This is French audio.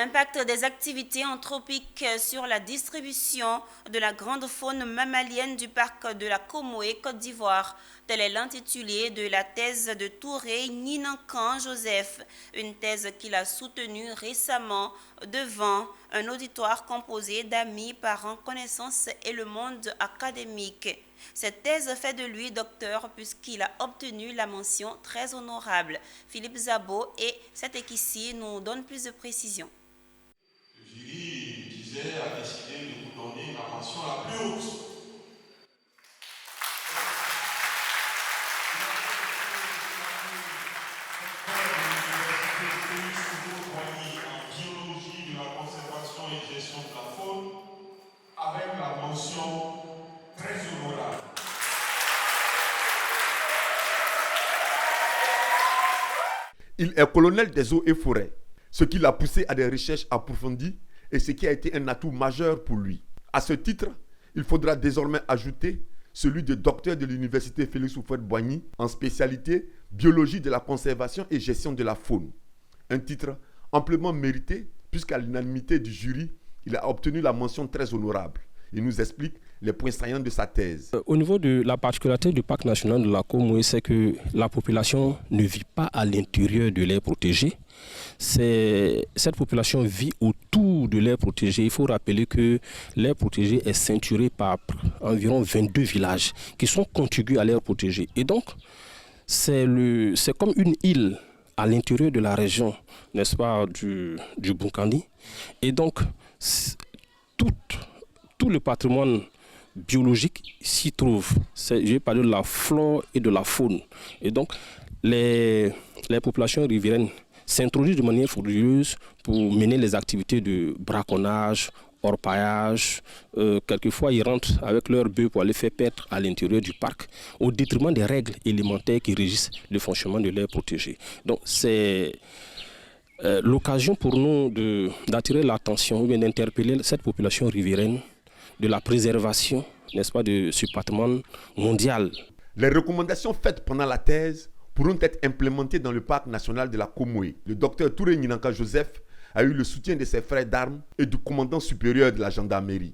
Impact des activités anthropiques sur la distribution de la grande faune mammalienne du parc de la Comoé, Côte d'Ivoire. Tel est l'intitulé de la thèse de Touré Ninankan Joseph, une thèse qu'il a soutenue récemment devant un auditoire composé d'amis, parents, connaissances et le monde académique. Cette thèse fait de lui docteur puisqu'il a obtenu la mention très honorable. Philippe Zabo et Setekissi nous donne plus de précisions. Le jury disait, a décidé de vous donner la mention la plus haute. En biologie de la conservation et gestion de la faune, avec la mention très honorable. Il est colonel des eaux et forêts, ce qui l'a poussé à des recherches approfondies et ce qui a été un atout majeur pour lui. À ce titre, il faudra désormais ajouter celui de docteur de l'université Félix Houphouët-Boigny en spécialité biologie de la conservation et gestion de la faune. Un titre amplement mérité puisqu'à l'unanimité du jury, il a obtenu la mention très honorable. Il nous explique les points saillants de sa thèse. Au niveau de la particularité du parc national de la Comoé, c'est que la population ne vit pas à l'intérieur de l'aire protégée. Cette population vit autour de l'aire protégée. Il faut rappeler que l'aire protégée est ceinturée par environ 22 villages qui sont contigus à l'aire protégée. Et donc, c'est comme une île à l'intérieur de la région, n'est-ce pas, du Boukandi. Et donc, tout le patrimoine biologique s'y trouve. Je vais parler de la flore et de la faune. Et donc, les populations riveraines s'introduisent de manière frauduleuse pour mener les activités de braconnage, orpaillage. Quelquefois, ils rentrent avec leurs bœufs pour aller faire paître à l'intérieur du parc, au détriment des règles élémentaires qui régissent le fonctionnement de l'aire protégée. Donc, c'est l'occasion pour nous d'attirer l'attention ou bien d'interpeller cette population riveraine de la préservation, n'est-ce pas, de ce patrimoine mondial. Les recommandations faites pendant la thèse pourront être implémentées dans le parc national de la Comoé. Le docteur Touré Ninankan Joseph a eu le soutien de ses frères d'armes et du commandant supérieur de la gendarmerie.